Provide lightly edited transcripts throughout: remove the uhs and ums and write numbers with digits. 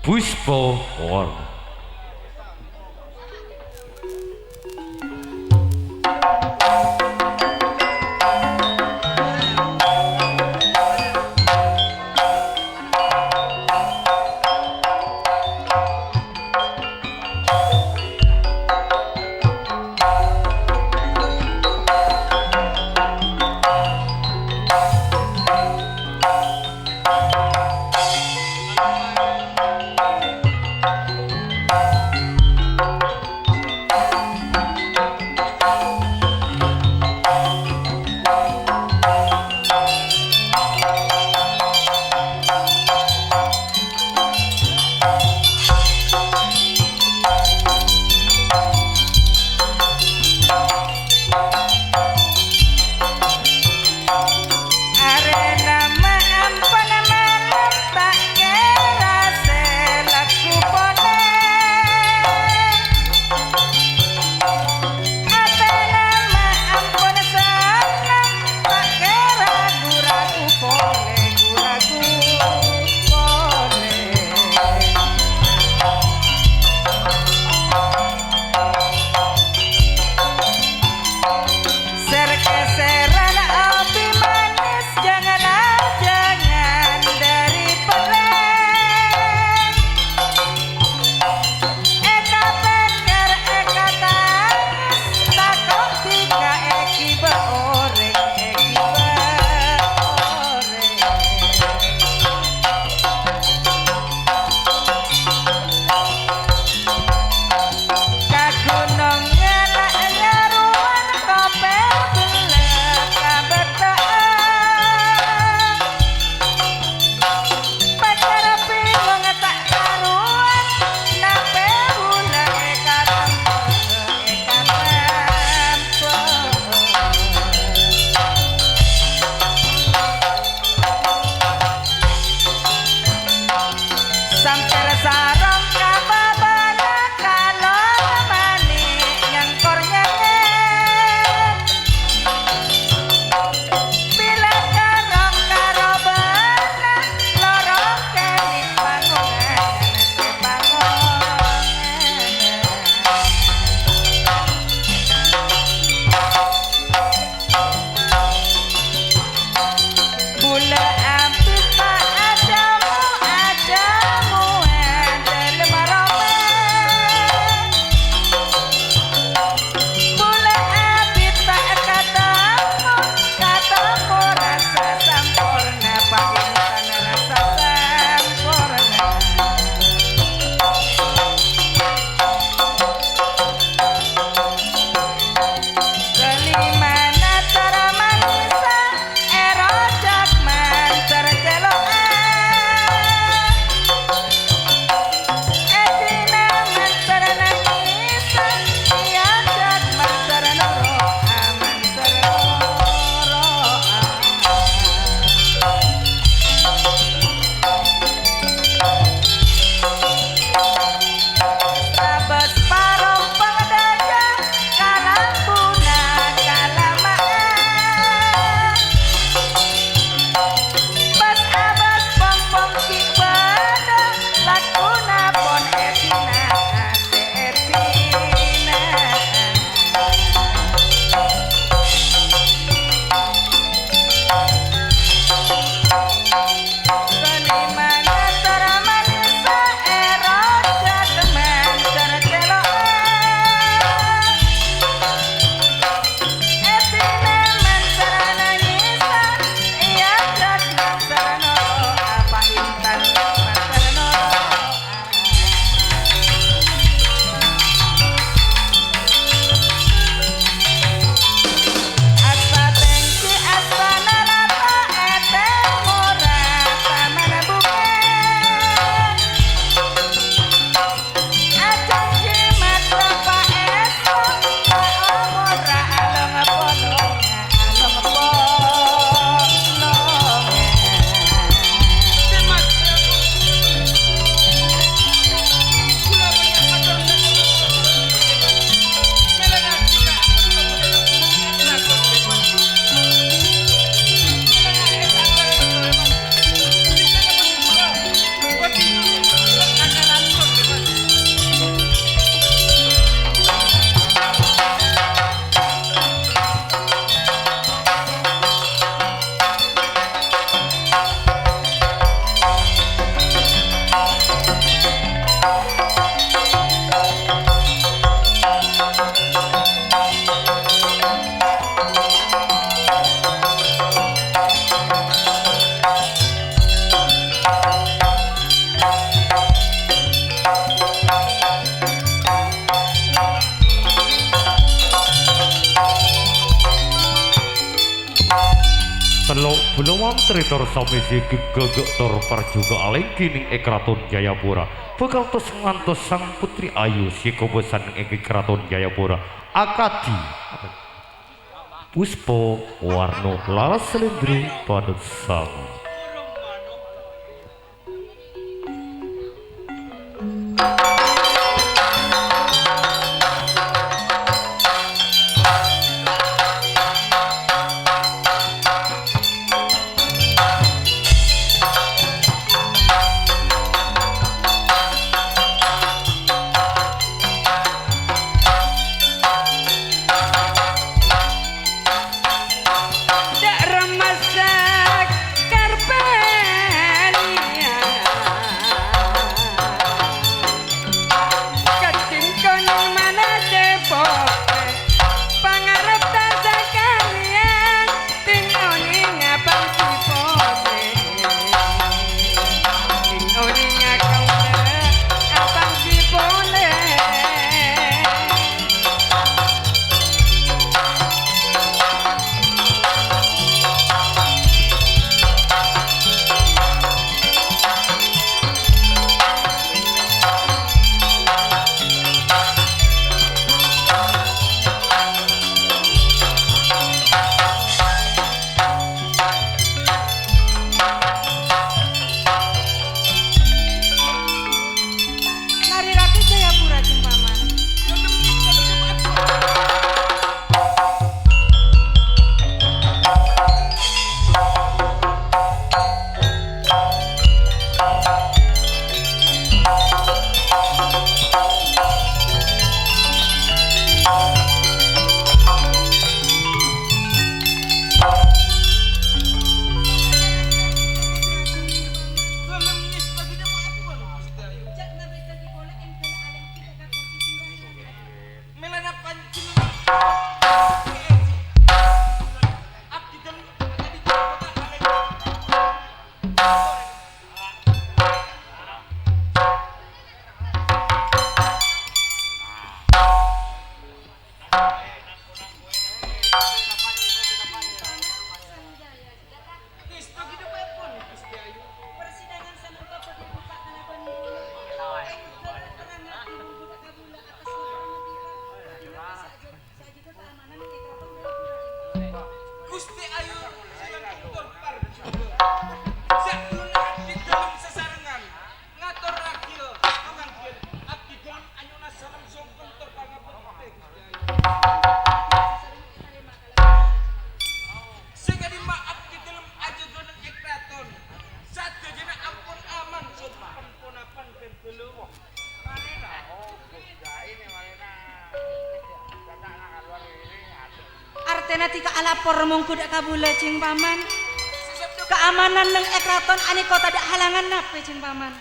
Puspawar. Mantri tor samisi gegegek tor parjuga alengkining Kraton Jayapura bakal tos ngantos sang putri ayu si kobesan ing Kraton Jayapura akadi Puspo warno laras selendri padet sang Artena tika alapor mung kudak kabula cing paman. Keamanan nang Kraton ani kota dak halangan nape cing paman.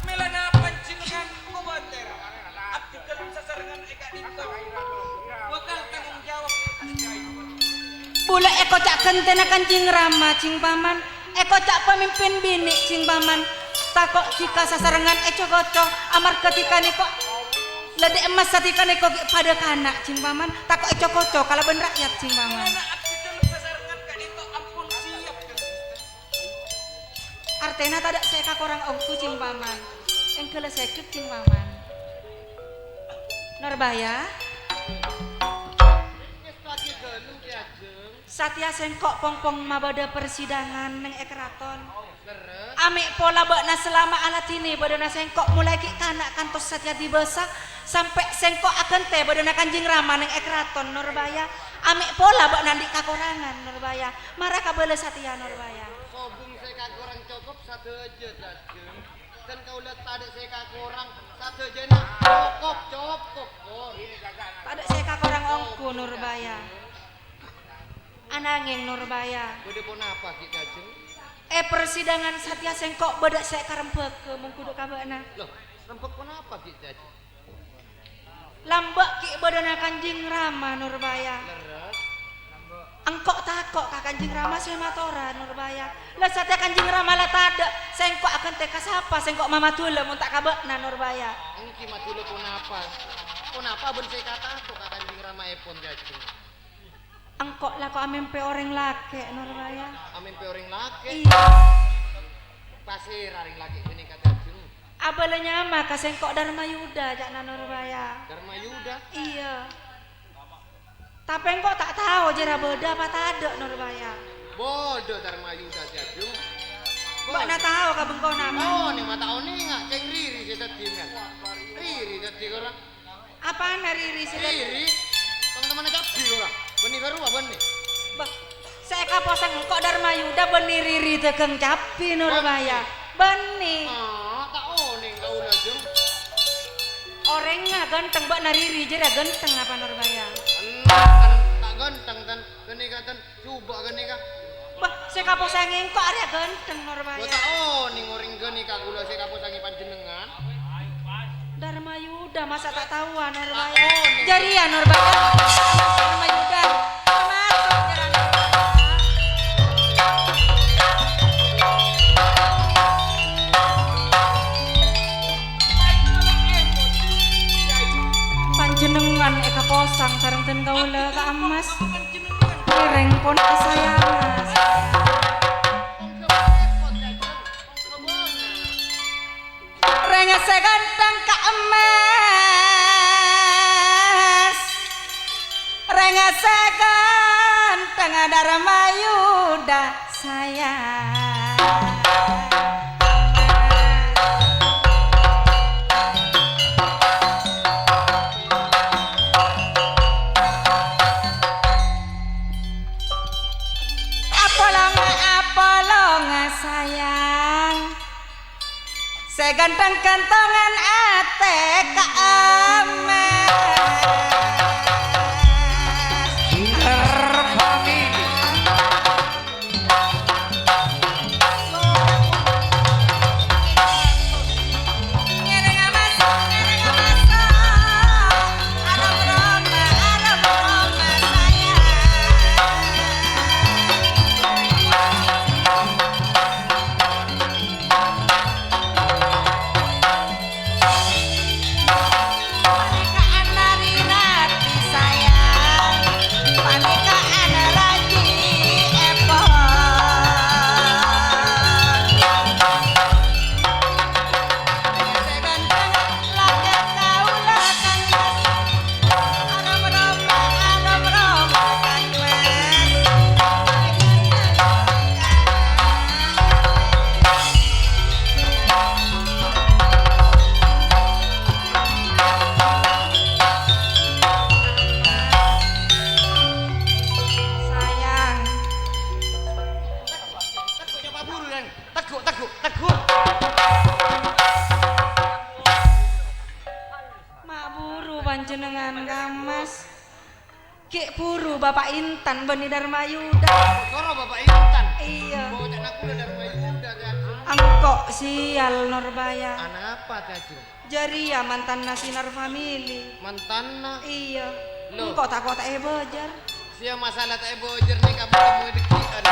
Melana pancingan kubater. Abdi dalam sasarangan eka dinto. Bakal tanggung jawab Bule eko cak kentena kancing rama cing paman. Eko cak pemimpin bini cing paman. Takok jika sasarangan eco-koco amar ketika niko lede emas satika niko pada kanak cing paman. Takok eco-koco kalau ben rakyat cing paman. abdi dalam sasarangan ka dinto ampun siap kan. Artena tadak saya kakorang ongku cing paman. Engkele sekit cing paman. Norbaya. Satya sengkok pongpong mabada persidangan neng Kraton. Amik pola bakna selama alatini badana sengkok mulai ki kanak kantos Satya dibesa sampai sengkok akan teh badana Kanjeng Rama neng Kraton Norbaya. Amik pola bakna di kakorangan Norbaya. Marah kabele Satya Norbaya. Sobung saya kakorang cukup satu aja Dajeng. Dan kau lihat tadi saya kakorang satu aja nak cukup. Tadak saya kakorang ongku Norbaya. Ananging Norbaya. Bode pun apa ki Dajeng? Persidangan Satya sengkok bedak saya karempek ke mengkuduk kabana. Loh, rempek pun apa ki Dajeng? Lambak ki badana Kanjeng Rama Norbaya. Leres. Engkok takok ka Kanjeng Rama sematora Norbaya. Lah Satya Kanjeng Rama lah tada. Sengkok akan teka sapa sengkok mama tule mun tak kabekna Norbaya. Engki matule pun apa? Pun apa ben saya kata tuh ka Kanjeng Rama epon Dajeng. Angkok lah kok amin pe orang laki Nurbaya. Amin pe orang laki. Iya. Pasir aring laki gini kata Jung. Abalanya mah kasengkok Dharma Yuda jakna Nurbaya. Dharma Yuda. Iya. Tapi engkau tak tahu jera beda apa tak ada Nurbaya. Bodoh Dharma Yuda Jung. Mbak na tahu ka bengkau nama. Oh, nih mata oni nggak ceng riri sih tadi kan. Riri tadi orang. Apaan riri sih? Riri. Teman-teman capi orang. Benih baru apa benih? Bah, saya kaposang engkau Dharma Yuda benih riri tekeng capi Nurbaya. Benih. Ah, tak oni kau lah Jung. Orangnya ganteng mbak nariri jera ganteng apa Nurbaya. Kan tak ganteng tan geni katan coba geni ka. Bah, saya kaposang engkau area ganteng Nurbaya. Gua tak oni ngoring geni ka gula saya kaposangi panjenengan. Dharma Yuda masa tak tahu Nurbaya. Oh, nih. Jari ya Nurbaya. Dharma Yuda. Masuk jera panjenengan eka posang sareng ten kaula ka emas. Kireng pon saya mas. Rengga seganteng ka emas. Rengga seganteng Dharma Yuda sayang. Apolonga sayang. Seganteng kantongan ate ka emas. Ngereng amas, arep Roma sayang. Panikaan nari rati sayang, panikaan raji epon. Seganteng laki kaula kang mas, arep Roma kang mas. Sayang, Teguknya Pak Buru dan teguk. mak buru panjenengan kamas. Kek buru Bapak Intan Beni Dharma Yuda. Koro Bapak Intan. Iya. Bocah nak kula Dharma Yuda Jung. Angkok sial Nurbaya. Anak apa Jung? Jari ya mantan Sinar Family. Mantanna. Iya. Loh. Engkau tak kota bejar. Sia masalah tak bojer nih kamu temu dekian.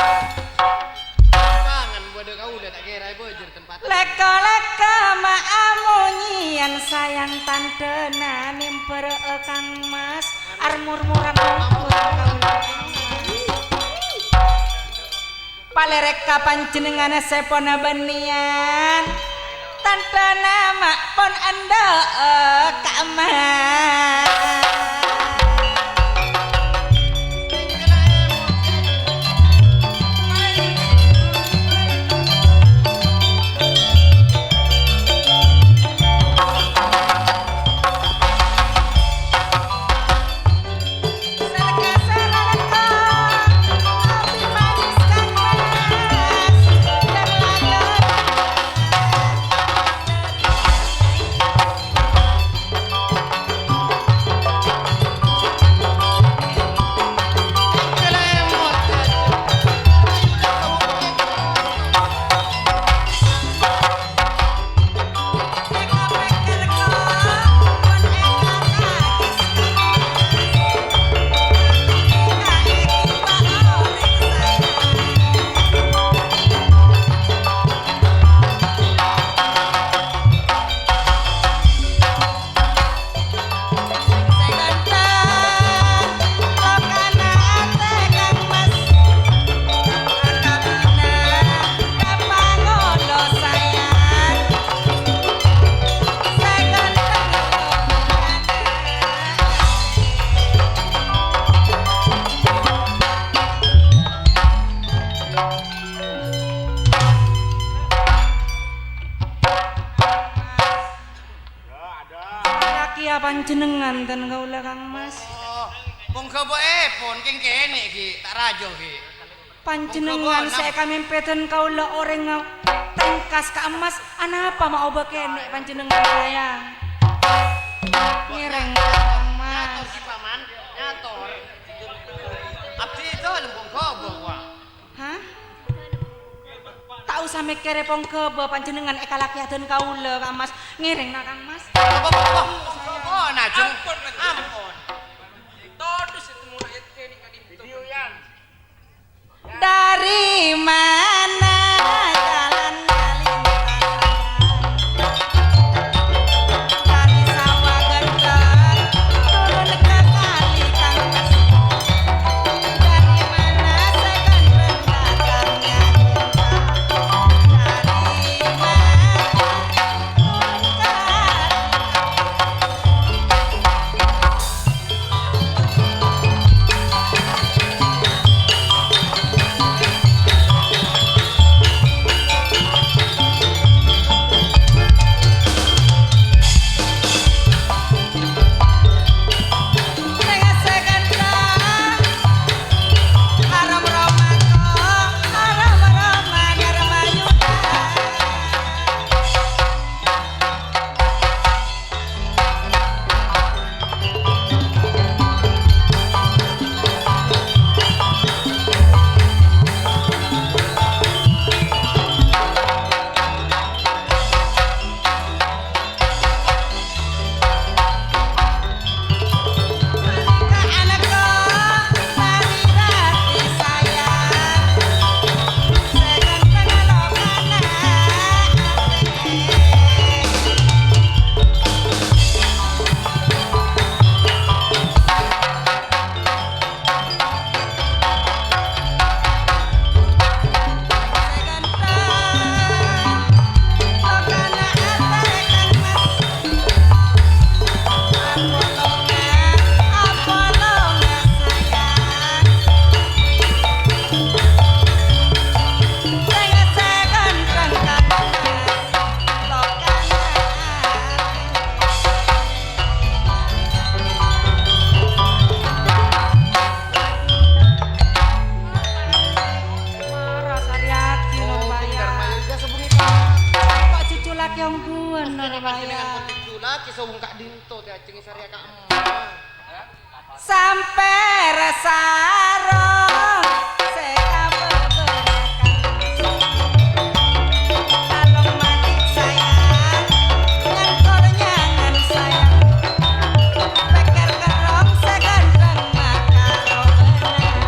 Kangen bodoh kau udah tak kira bojer tempat. Leka-leka maamunyian sayang tantena nimper kang mas. Armur-muran palerek kapan jenengan sepona benian. Tantena mak pon anda kamas. ya panjenengan ten kaula Kang Mas. Oh, wong kebo pun keng kene iki, tak rajo iki. Panjenengan saya kami peten kaula orang tengkas Kang Mas. Anapa mau oba kene panjenengan sayang. Ngereng Kang Mas. Nyator si paman, nyator. Abdi itu lembong kebo wah. Hah? Tak usah mikir pong kebo panjenengan eka lakiaden kaula Kang Mas. Ngereng na Kang Mas. Oh, najeng. Ampun, Ampun. Todus itu muna ayat kene ka dito. Dari mana jalan dari sawah gendeng turun ke kali Kang Mas. Dari mana segandeng datangnya cinta. Dari mana turun ke sampai resarong seka beberapa kalong manik sayang nyangkol nyangan sayang peker kerong segandeng makaro bener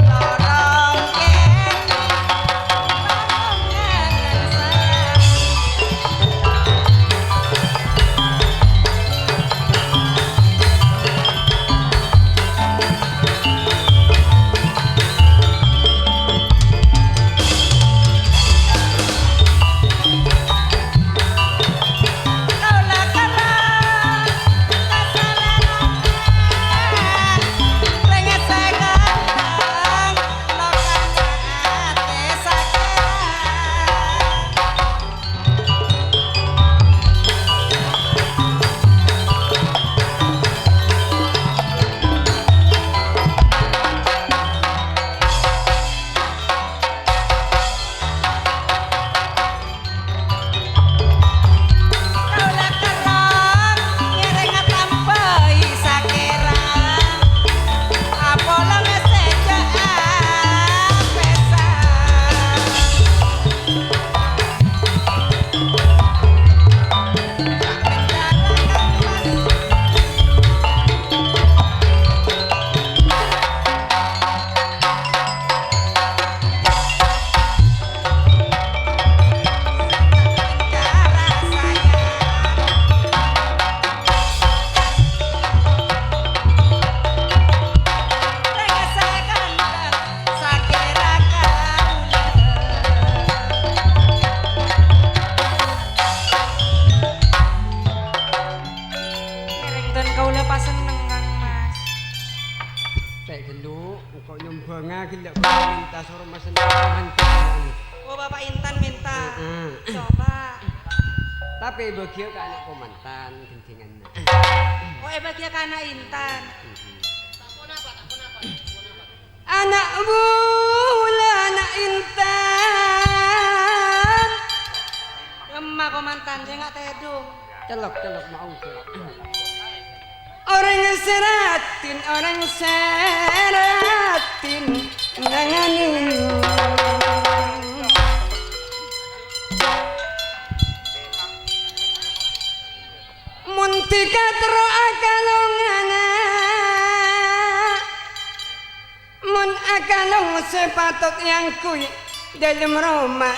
lorong kene kalong nyangan sayang Tapi bagio ka anak komantan gencingan. Oh bagia kana Intan. Anak bulan Intan. Lemah komantan saya nggak tedung. Celok mau. Orang seratin nangani. Muntika tero akalongana. Mun akalong sepatut yang kui dalam Roma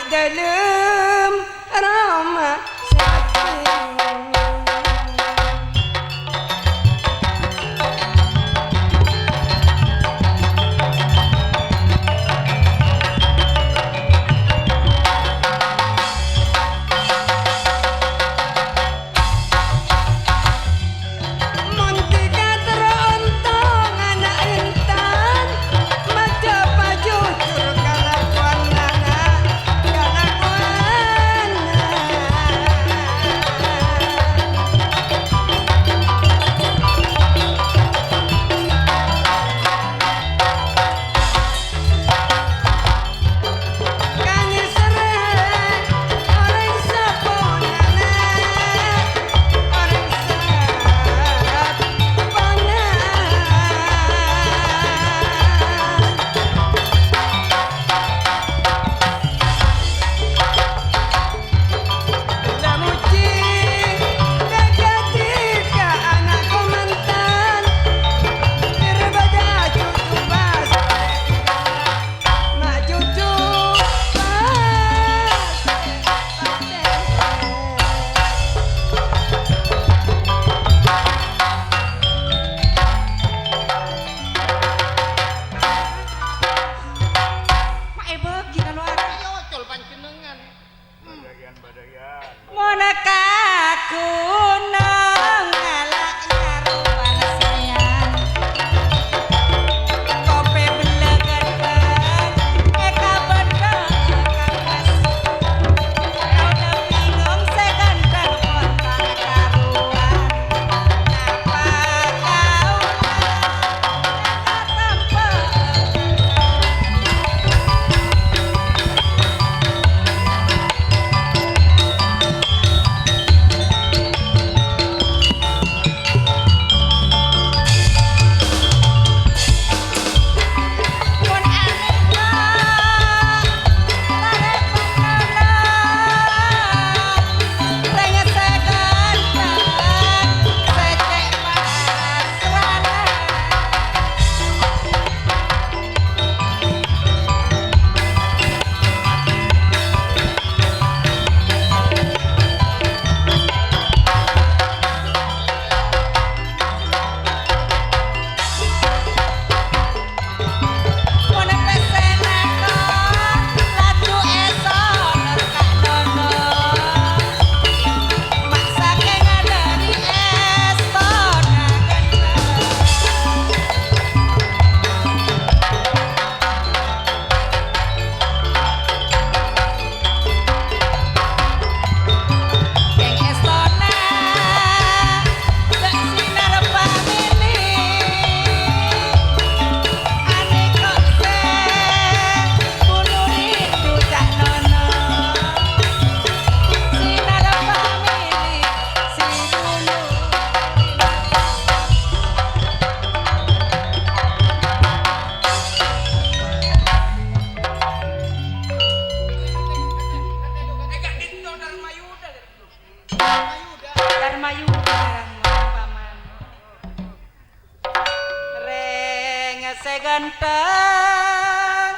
ganteng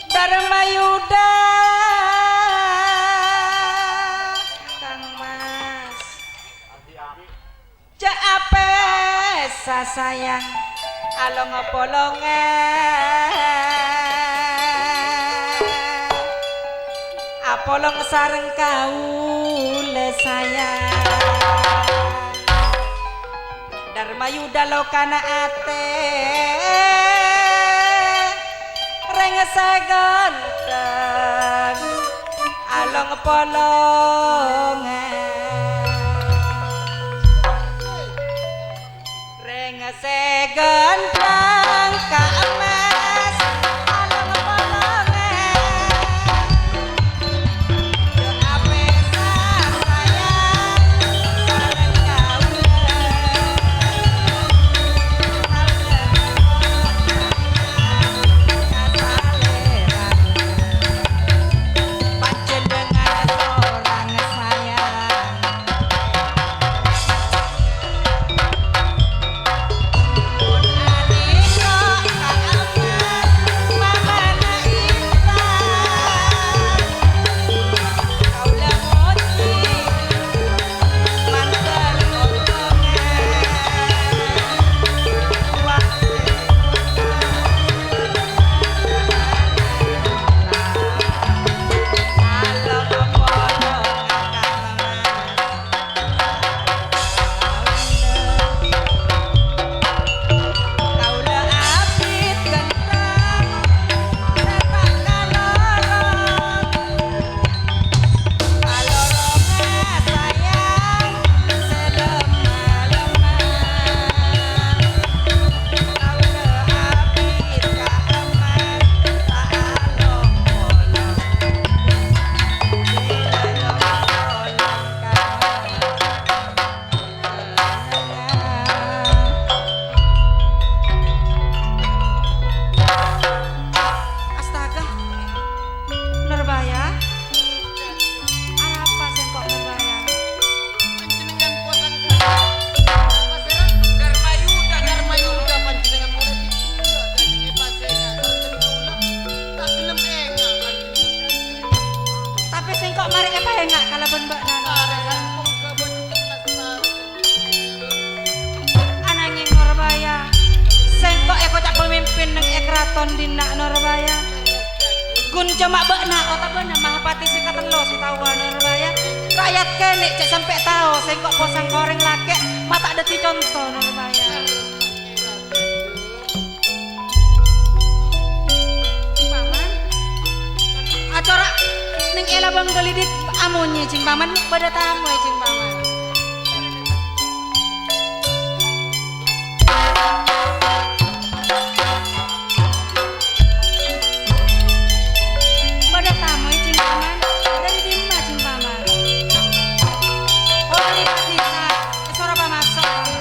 Dharma Yuda Kang Mas Cak ape sasayang along polonge apolong sareng kaule sayang Dharma Yuda lokana ate renges ganteng along polongan reng segentang ka emas along polongan yo ape sayang sareng panjenengan seorang sayang pun adika kaeman mamana insan kaula moci manten omongan waktu along polongan kaula apit genteng sepak kalorong kalorongnya sayang selemah-lemah kaula apit ka emas tak along polong astaga Nurbaya apa sih kok Nurbaya Panjenengan posan pasera Darmayuda panjenengan mulai ditunda daging pasera sareng kaula tak gelem enggak panjenengan tapi sing kok mari apa enggak kalaban mbak Nana sampung ke bocah 11 tahun ananging Nurbaya sing kok eko cak pemimpin nang kraton dina Nurbaya gun cuma bekna otak beuna mahapati si katelo si tawa Nurbaya rakyat kene cek sampe tahu sing kok posang koreng lake mata deti contoh Nurbaya paman acara ning ela bang gelidit amunnya cing paman pada tamu ya cing paman pada tamu ya cing paman dari dimma cing paman oh ini bisa suara apa masuk paman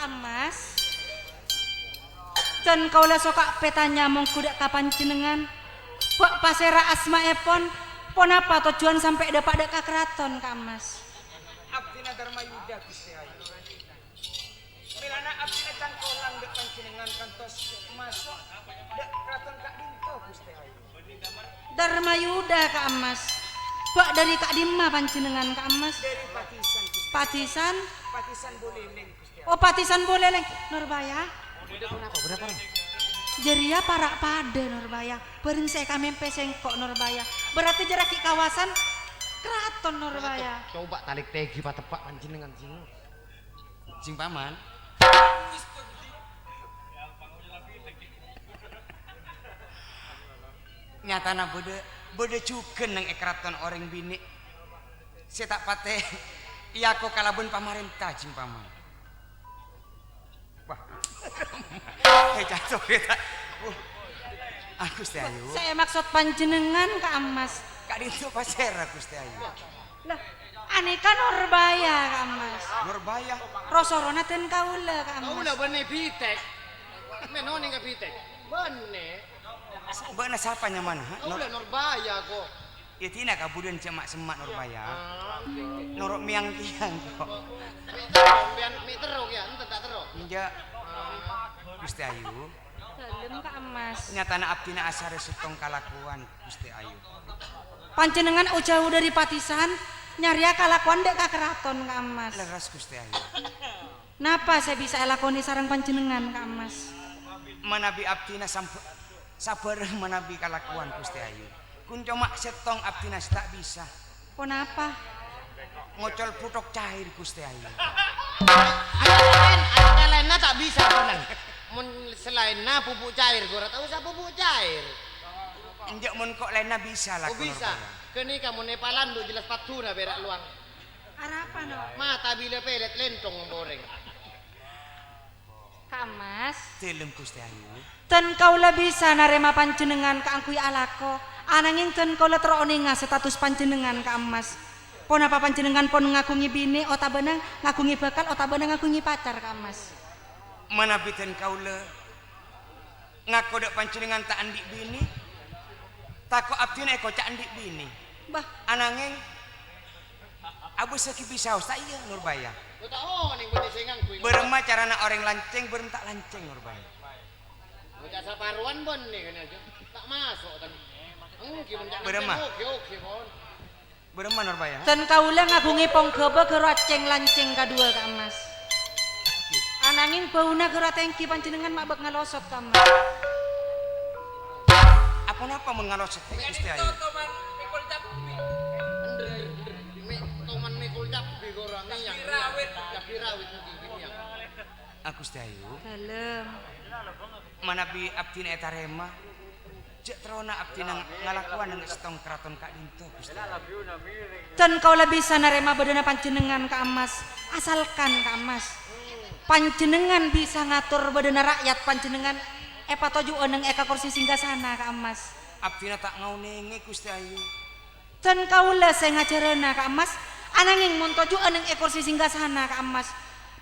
Mas dan kaulah soka petanya mong kuda kapan jenengan Pak pasera asma epon pon apa tujuan sampai dapat dek keraton Kak Mas Abdina Darmayuda Gusti Ayu. Milana abdina cangkolang dek panjenengan kantos masuk dek kraton Kak Dinto Gusti Ayu. Darmayuda Kak Mas Pak dari Kak Dimma panjenengan Kak Mas Dari Patisan Gusti. Patisan Patisan Boleleng Gusti Ayu. oh Patisan Boleleng Nurbaya jeria parak pada Nurbaya beren saya kami pesengkok Nurbaya berarti jaraki kawasan keraton Nurbaya coba talik tegi patepak panjenengan sing paman Nyatana bode cuken nang ekraton orang bini. Saya tak pate iya ko kalabun pamarentah jing paman. Wah. Jatuh kita. Gusti Ayu. saya maksud panjenengan Kak Mas Kak Dinto pasera Gusti Ayu. lah aneka Nurbaya Kak Mas Nurbaya. rosorona ten kaula Kak kau Mas lah bane pitek menoni ka pitek bane Bana siapa nyaman? kau lah Nurbaya ko Ya tina kabudan cemak semak Nurbaya. Ah, Norok miang kiang kok. Mi teruk ya, ente tak teruk. Inja Gusti Ayu. Dalem Kak Emas. Nyatana abdina asare setong kalakuan Gusti Ayu. Panjenengan jauh dari Patisan, nyari kalakuan dek ka keraton Kak Emas. Leres Gusti Ayu. Napa saya bisa lakoni sarang panjenengan Kak Emas? Manabi abdina sabar manabi kalakuan Gusti Ayu. Kun cuma setong abdina tak bisa. Kenapa? Ngocol putok cair Gusti Ayu. Ada lainnya tak bisa benar. Mun selainnya pupuk cair, gue tak usah pupuk cair. Injak mun kok lainnya bisa lah. Oh bisa. Kini kamu Nepalan lu jelas patuna berak luang. Apa no? Mata bila pelet lentong goreng. Kak Emas. Telem Gusti Ayu. Ten kaula bisa narema panjenengan ka angkui alako. Ananging ten kaula teroninga status panjenengan Kak Emas. Pon apa panjenengan pon ngakungi bini, otabana ngakungi bakal, otabana ngakungi pacar Kak Emas. Manabi ten kaula ngaku dek panjenengan tak andik bini. Tako abdina eko cak andik bini. Bah, Ananging abu seki bisa tak iya Nurbaya. Lu tak ning bende sengang kuwi. Berema carana orang lanceng berem tak lanceng Nurbaya. Bocah saparuan bon nih kan aja. Tak masuk tadi. Mungkin Berema. Oke bon. Berema Nurbaya. ten kaula ngagungi pongkebe geroceng lanceng kadua Kak Emas. Ananging bauna gerotengki panjenengan mabek ngalosot Kak Emas. Apa mengalosot Gusti Ayu? Toman mikul cap bigorang yang rawit mungkin yang. Gusti Ayu. Dalem. Manabi abdina eta rema. Cek terona abdina ngalakuan nang setong keraton Kak Dinto Gusti Ayu. Dan kau lebih bisa narema badana panjenengan Kak Emas. Asalkan Kak Emas panjenengan bisa ngatur badana rakyat panjenengan patoju oneng eka kursi singgasana Kak Emas. Abdina tak ngaunenge Gusti Ayu. Dan kaula saya ngajarana Kak Emas. Ananging mun toju oneng kursi singgasana Kak Emas.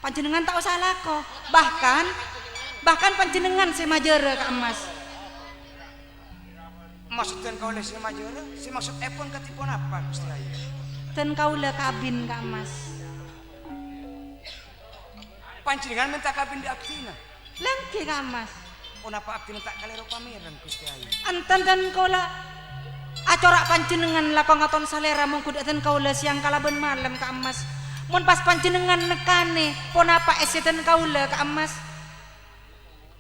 Panjenengan tak usah lako. Bahkan panjenengan saya majara Kak Emas. Maksudkan kau lesi majora? Si maksud epon katipon apa Gusti Ayu? Dan kaula kabin Kak Emas. Panjenengan minta kabin di abdina. Lengki Kak Emas. Kenapa abdina tak kalero pameran Gusti Ayu? Antan dan kaula acorak panjenengan lakon ngaton salera mung kudaten kaula siang kalaben malam Kak Emas. Mun pas panjenengan nekane pon apa eseten kaula Kak Emas.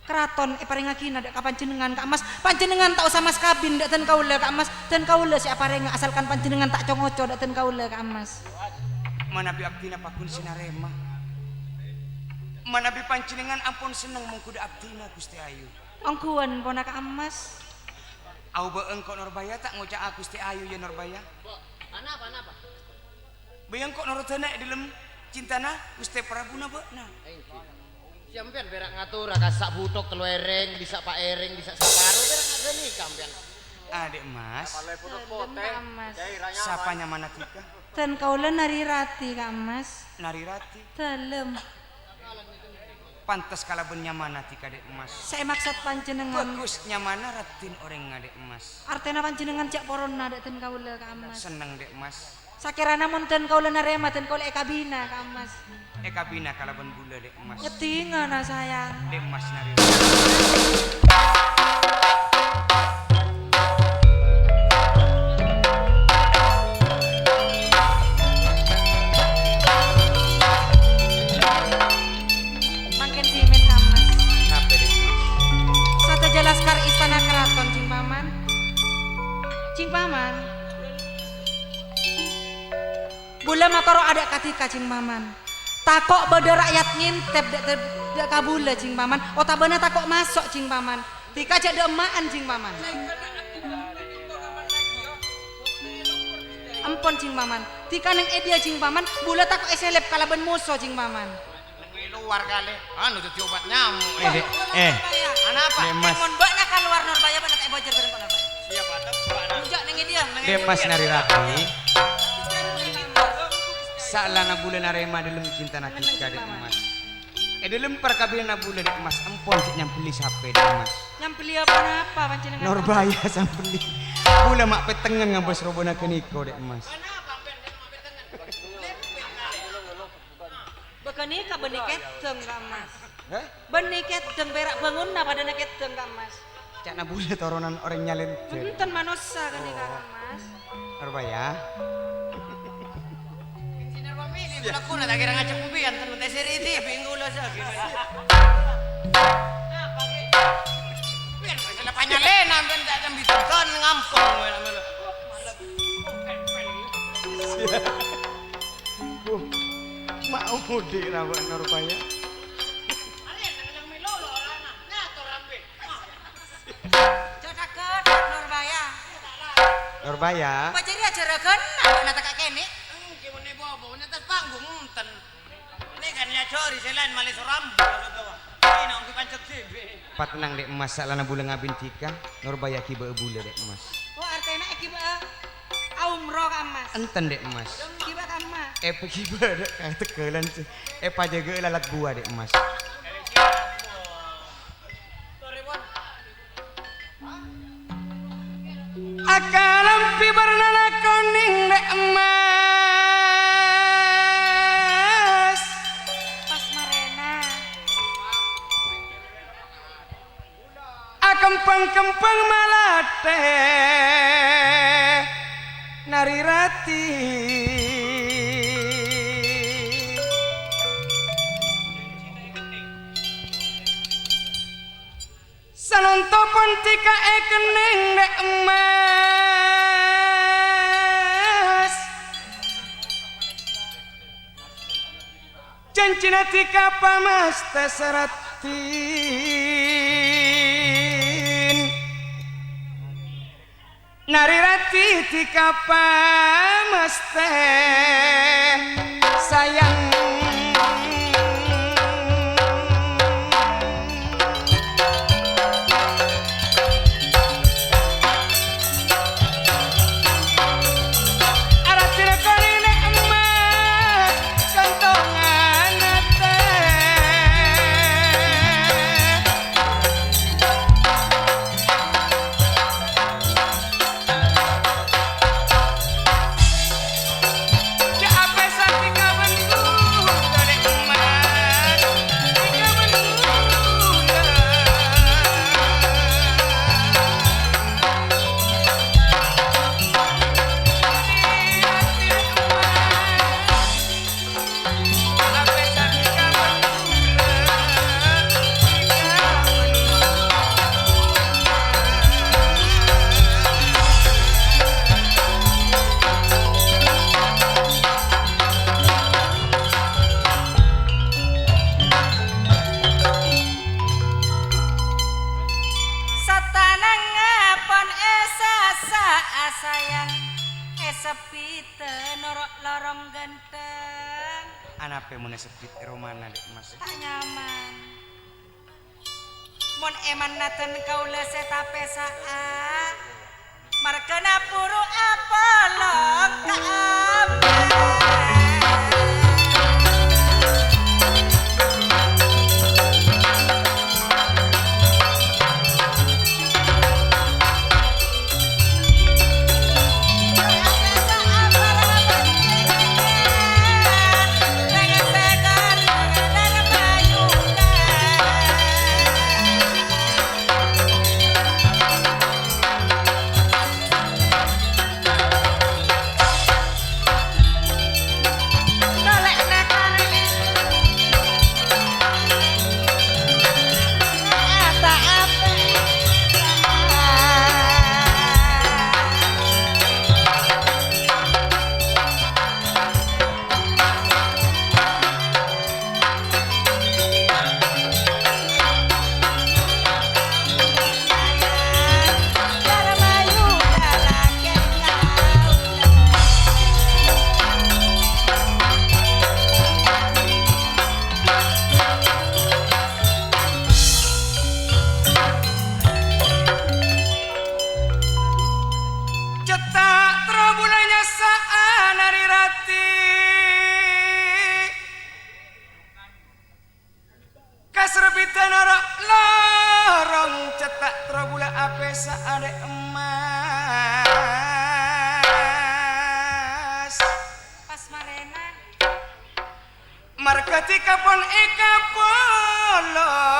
Keraton paringakina dek ka panjenengan Kak Emas. Panjenengan tak usah mas kabin dek ten kaula Kak Emas. Dan kaula si aparenga asalkan panjenengan tak congoco dek ten kaula Kak Emas. Manabi abdina pakun sinarema. Manabi panjenengan ampun seneng mung kuda abdina Gusti Ayu. Angkuan pona Kak Emas. Au beeng kok Nurbaya tak ngocak Gusti Ayu ya Nurbaya. Apa? Bayang kok norotana dalam cintana Gusti Prabuna beuna. Sampean berak ngatur kasak butok telu ereng, bisa Pak Ereng, bisa Saparo berak ngadeni kampean. Adek Mas, Dalem Kak Emas. sapanya mana tika? Dan kaula nari rati Kak Emas. Nari Rati. Dalem. Pantes kalaben nyamana tika Dek Mas. Saya maksud panjenengan. Bagus nyamana ratin orang ngadek Mas. Artena panjenengan cek porona dek ten kaula Kak Emas. Seneng Dek Mas. Sakirana mun ten kaula narema ten kaula ekabina Kak Emas. Kabina kalaben bula Dek Mas. Nyetingan na sayang. Dek Mas nari Rati. Makin dimin Kak Emas. Napa Dek Mas? Satu jelaskar istana keraton Cing Paman. Cing Paman. Bula matoro ada katika Cing Paman. Takok beda rakyat ngintep dek kabula Cing Paman. Otabana takok masuk Cing Paman. Tika cek demaan Cing Paman. Ampun Cing Paman. Tika neng edia Cing Paman. Bula takok eselep kalaban musuh Cing Paman. Luar kali. Anu jadi obat nyamuk. Anak apa? Dek Mas, Mon mbak nak keluar Nurbaya bener kayak bojer bareng Nurbaya. Siapa tak? Mujak neng edia. Dek Mas nari Rati. Saalana bulan narema dalam cinta natika Dek Mas. Dalam perkabilan bulan Dek Mas. Ampun cik nyampeli sape Dek Mas. Yang beli apa panjenengan? Nurbaya sampeli. Pula mak petengan ngabas robona keniko dek Mas. Bekeni ka benih keteng ka Mas. Hah? Benih keteng berak bangun na pada na keteng ka Mas. Cak na bule toronan orang nyalin. Enten manusia keni ka Mas. Arbaya. Aku na tak kira ngajak ubian temen tes ini bingung lo sih. Biar masalah panyalen amben tak jam biton ngampung. Mau mudik rawa Arbaya. Jodaket Nurbaya. Arbaya. Pajari ajarakeun abana tak kene. Gimana bobo nyetas panggung enten. Ini kan ya cori selain malis rambu. Ini nang pancet sih. Patnang dek Mas salana bule ngabin tika. Arbaya kiba bule dek Mas. Oh artena kiba umroh ka Mas. Enten dek Mas. Kiba ka Mas. Kiba dek tegelan sih. Pajaga lalat buah dek Mas. Akalampi bernana kuning dek Mas. Pas marena. Kempeng-kempeng malate nari rati. Sanontopon tika kening dek Mas. Cancina tika pamas teseratin. Nari rati tika pamas teh sayang. sayang sepite norok lorong genteng Anape mun sepit romana dek Mas. tak nyaman mun eman naten kaula setape saa markena puru apolong kaambe ketika pun eka polong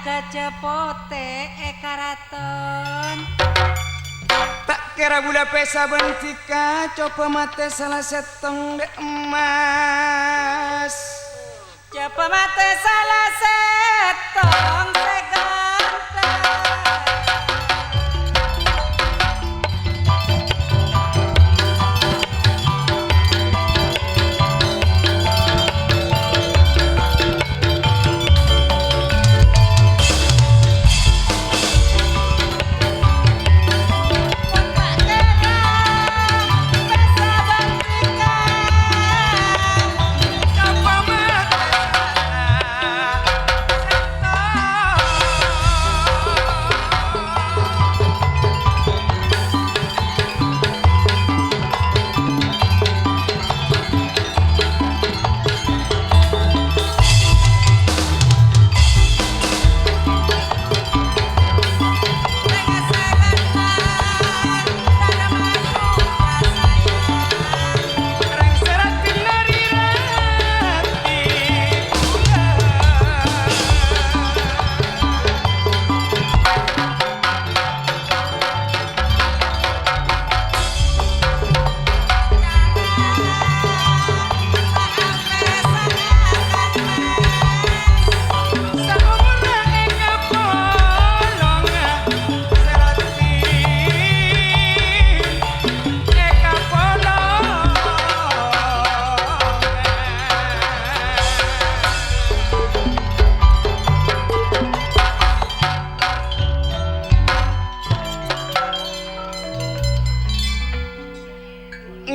kejepote ekaraton tak kira bula pesa bentika coba mate salah setong de emas coba mate salah setong seganteng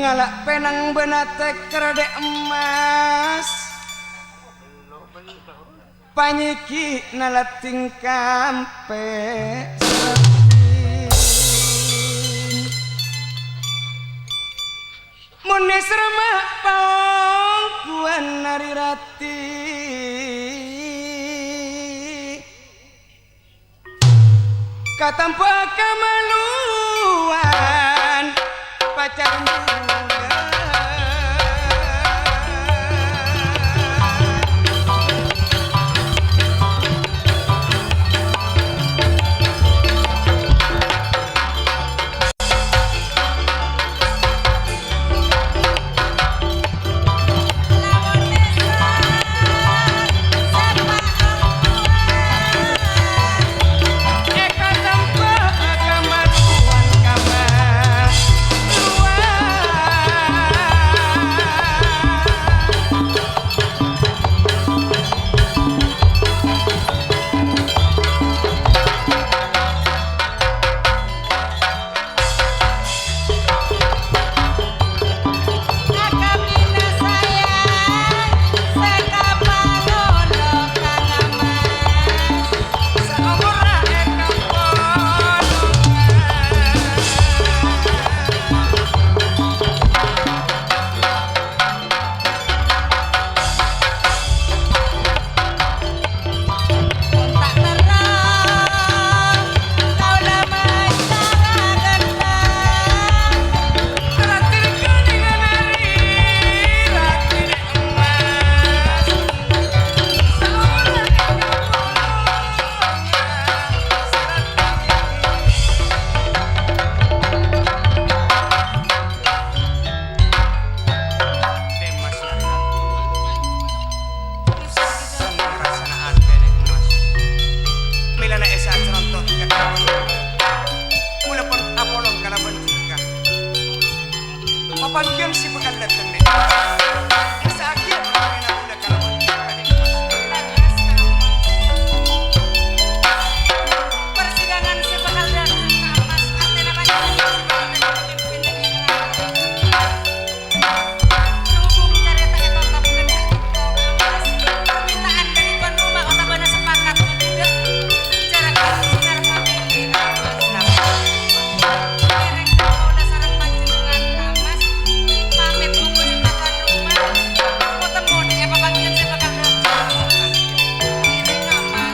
ngalak penang benate kerade emas panyiki nalating kampe munis remah pangkuan narirati katampa kamaluan pacar muda kamaluan pangkian si bakal datang deh. Sakit orang udah kalau persidangan si bakal datang ke amas artinya banyak si bakal datang pimpin berhubung cerita itu tetap kena amas permintaan dari tuan rumah kota Bana sepakat juga jarak sinar family amas dereng kaula sareng panjenengan amas pamit tunggu di tuan rumah ketemu di apa bagian si bakal datang dereng amas.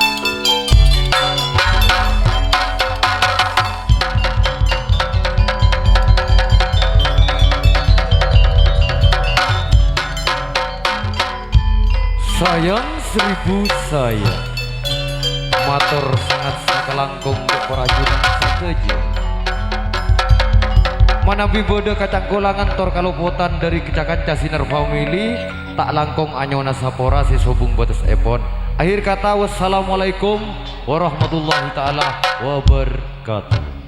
Sayang seribu sayang matur sangat sakelangkung untuk prajurit sakeja manabi bodo kacang kolangan tor kaluputan dari kecakan Casinar family tak langkung anyona sapora si sobung batas epon akhir kata wassalamualaikum warahmatullahi taala wabarakatuh.